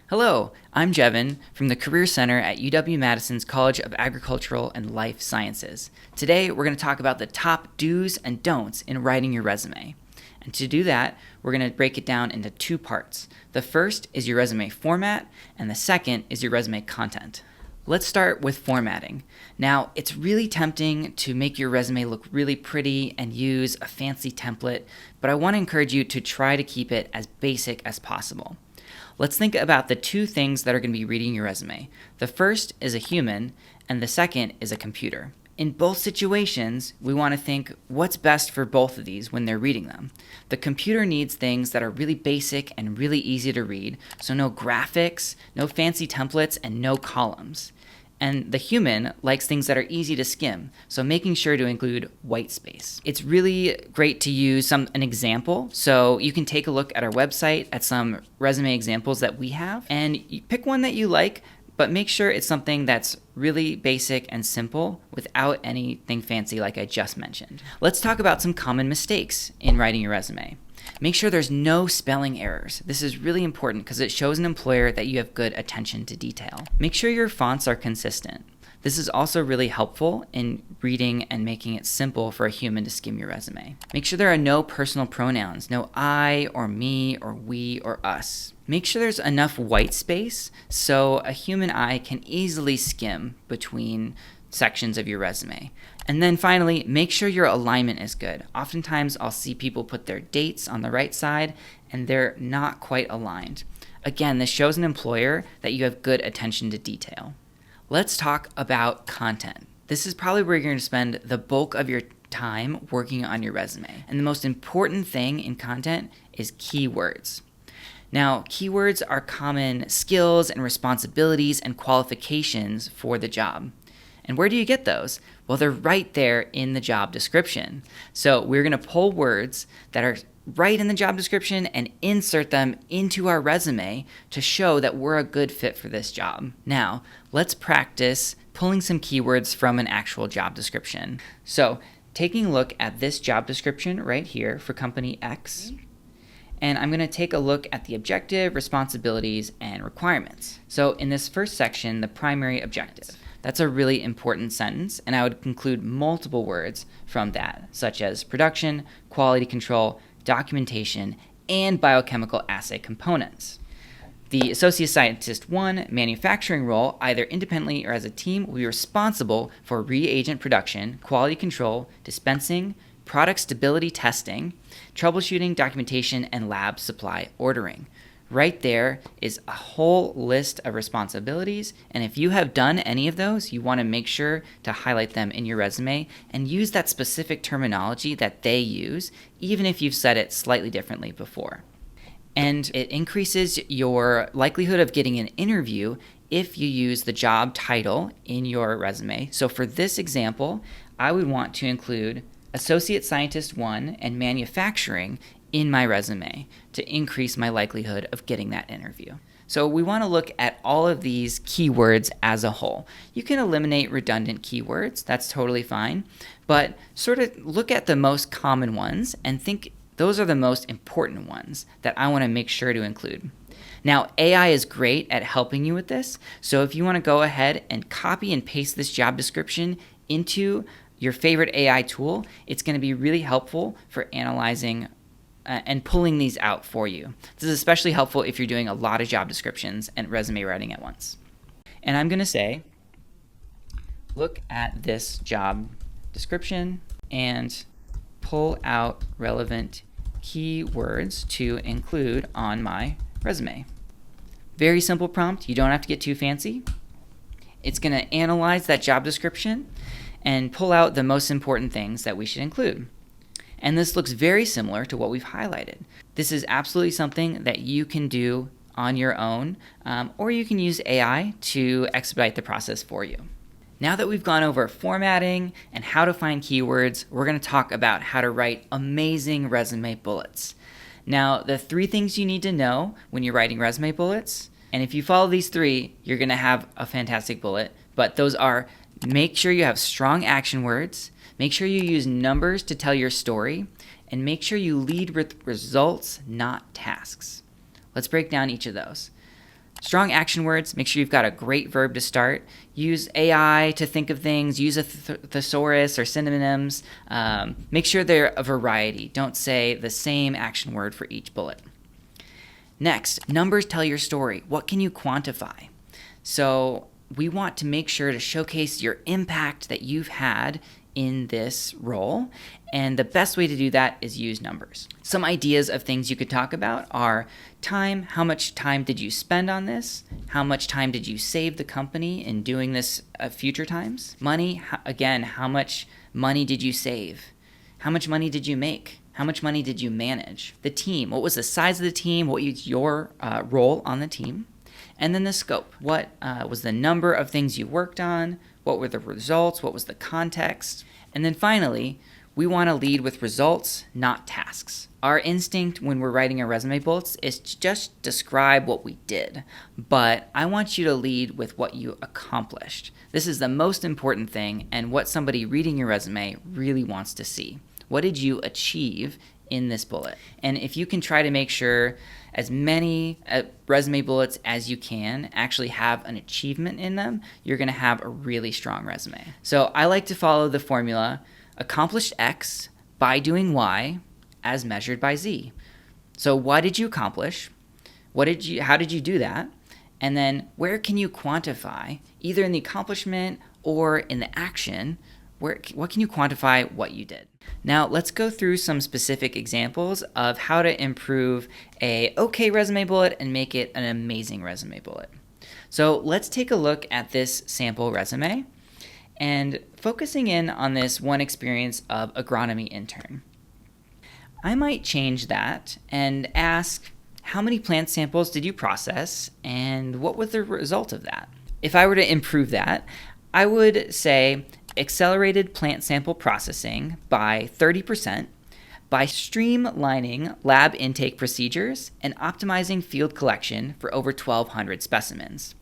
Hello, I'm Jevin from the Career Center at UW-Madison's College of Agricultural and Life Sciences. Today, we're going to talk about the top do's and don'ts in writing your resume. And to do that, we're going to break it down into two parts. The first is your resume format, and the second is your resume content. Let's start with formatting. Now, it's really tempting to make your resume look really pretty and use a fancy template, but I want to encourage you to try to keep it as basic as possible. Let's think about the two things that are going to be reading your resume. The first is a human, and the second is a computer. In both situations, we want to think what's best for both of these when they're reading them. The computer needs things that are really basic and really easy to read, so no graphics, no fancy templates, and no columns. And the human likes things that are easy to skim, so making sure to include white space. It's really great to use an example, so you can take a look at our website at some resume examples that we have, and you pick one that you like, but make sure it's something that's really basic and simple without anything fancy like I just mentioned. Let's talk about some common mistakes in writing your resume. Make sure there's no spelling errors. This is really important because it shows an employer that you have good attention to detail. Make sure your fonts are consistent. This is also really helpful in reading and making it simple for a human to skim your resume. Make sure there are no personal pronouns, no I or me or we or us. Make sure there's enough white space so a human eye can easily skim between sections of your resume. And then finally, make sure your alignment is good. Oftentimes, I'll see people put their dates on the right side and they're not quite aligned. Again, this shows an employer that you have good attention to detail. Let's talk about content. This is probably where you're going to spend the bulk of your time working on your resume. And the most important thing in content is keywords. Now, keywords are common skills and responsibilities and qualifications for the job. And where do you get those? Well, they're right there in the job description. So we're going to pull words that are right in the job description and insert them into our resume to show that we're a good fit for this job. Now, let's practice pulling some keywords from an actual job description. So taking a look at this job description right here for company X, and I'm going to take a look at the objective, responsibilities, and requirements. So in this first section, the primary objective. That's a really important sentence, and I would include multiple words from that, such as production, quality control, documentation, and biochemical assay components. The Associate Scientist 1 manufacturing role, either independently or as a team, will be responsible for reagent production, quality control, dispensing, product stability testing, troubleshooting, documentation, and lab supply ordering. Right there is a whole list of responsibilities, and if you have done any of those, you want to make sure to highlight them in your resume and use that specific terminology that they use, even if you've said it slightly differently before. And it increases your likelihood of getting an interview if you use the job title in your resume. So for this example, I would want to include Associate Scientist 1 and Manufacturing in my resume to increase my likelihood of getting that interview. So we want to look at all of these keywords as a whole. You can eliminate redundant keywords, that's totally fine, but sort of look at the most common ones and think those are the most important ones that I want to make sure to include. Now, AI is great at helping you with this, so if you want to go ahead and copy and paste this job description into your favorite AI tool, it's going to be really helpful for analyzing and pulling these out for you. This is especially helpful if you're doing a lot of job descriptions and resume writing at once. And I'm going to say, look at this job description and pull out relevant keywords to include on my resume. Very simple prompt. You don't have to get too fancy. It's going to analyze that job description and pull out the most important things that we should include. And this looks very similar to what we've highlighted. This is absolutely something that you can do on your own, or you can use AI to expedite the process for you. Now that we've gone over formatting and how to find keywords, we're going to talk about how to write amazing resume bullets. Now, the 3 things you need to know when you're writing resume bullets, and if you follow these 3, you're going to have a fantastic bullet, but those are: make sure you have strong action words, make sure you use numbers to tell your story, and make sure you lead with results, not tasks. Let's break down each of those. Strong action words, make sure you've got a great verb to start. Use AI to think of things. Use a thesaurus or synonyms. Make sure they're a variety. Don't say the same action word for each bullet. Next, numbers tell your story. What can you quantify? So we want to make sure to showcase your impact that you've had in this role, and the best way to do that is use numbers. Some ideas of things you could talk about are time. How much time did you spend on this? How much time did you save the company in doing this future times? Money, again, how much money did you save? How much money did you make? How much money did you manage? The team, what was the size of the team? What was your role on the team? And then the scope. What was the number of things you worked on? What were the results? What was the context? And then finally, we want to lead with results, not tasks. Our instinct when we're writing our resume bullets is to just describe what we did, but I want you to lead with what you accomplished. This is the most important thing and what somebody reading your resume really wants to see. What did you achieve in this bullet? And if you can try to make sure as many resume bullets as you can actually have an achievement in them, you're going to have a really strong resume. So I like to follow the formula: accomplished X by doing Y as measured by Z. So what did you accomplish? How did you do that? And then where can you quantify, either in the accomplishment or in the action, what can you quantify what you did? Now let's go through some specific examples of how to improve a okay resume bullet and make it an amazing resume bullet. So let's take a look at this sample resume and focusing in on this one experience of agronomy intern. I might change that and ask, how many plant samples did you process and what was the result of that? If I were to improve that, I would say accelerated plant sample processing by 30% by streamlining lab intake procedures and optimizing field collection for over 1,200 specimens.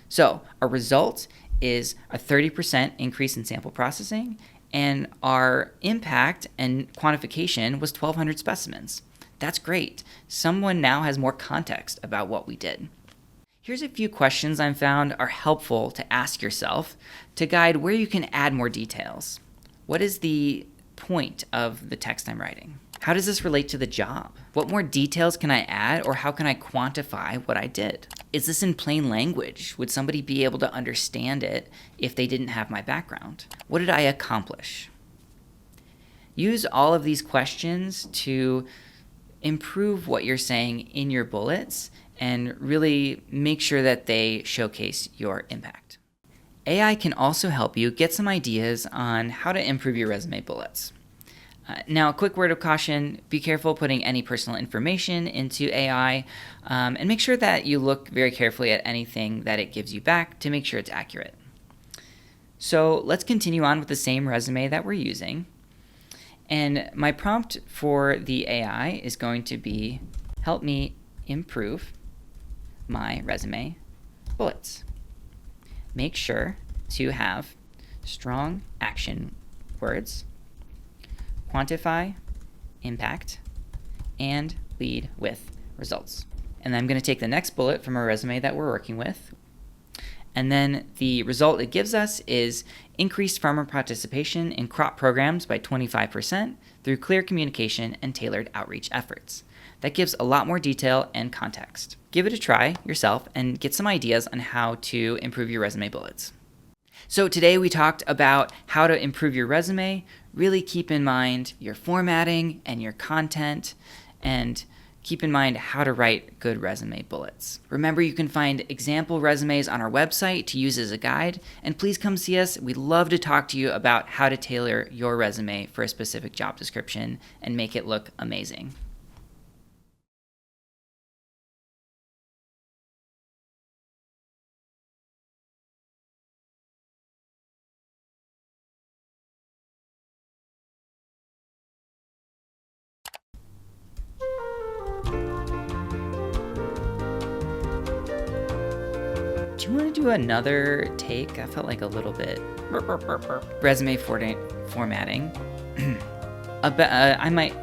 So our result is a 30% increase in sample processing, and our impact and quantification was 1,200 specimens. That's great. Someone now has more context about what we did. Here's a few questions I've found are helpful to ask yourself to guide where you can add more details. What is the point of the text I'm writing? How does this relate to the job? What more details can I add, or how can I quantify what I did? Is this in plain language? Would somebody be able to understand it if they didn't have my background? What did I accomplish? Use all of these questions to improve what you're saying in your bullets and really make sure that they showcase your impact. AI can also help you get some ideas on how to improve your resume bullets. Now, a quick word of caution: be careful putting any personal information into AI, and make sure that you look very carefully at anything that it gives you back to make sure it's accurate. So let's continue on with the same resume that we're using. And my prompt for the AI is going to be, help me improve my resume bullets. Make sure to have strong action words, quantify, impact, and lead with results. And I'm going to take the next bullet from our resume that we're working with, and then the result it gives us is increased farmer participation in crop programs by 25% through clear communication and tailored outreach efforts. That gives a lot more detail and context. Give it a try yourself and get some ideas on how to improve your resume bullets. So today we talked about how to improve your resume. Really keep in mind your formatting and your content, and keep in mind how to write good resume bullets. Remember, you can find example resumes on our website to use as a guide, and please come see us. We'd love to talk to you about how to tailor your resume for a specific job description and make it look amazing. Do you want to do another take? I felt like a little bit resume formatting. I might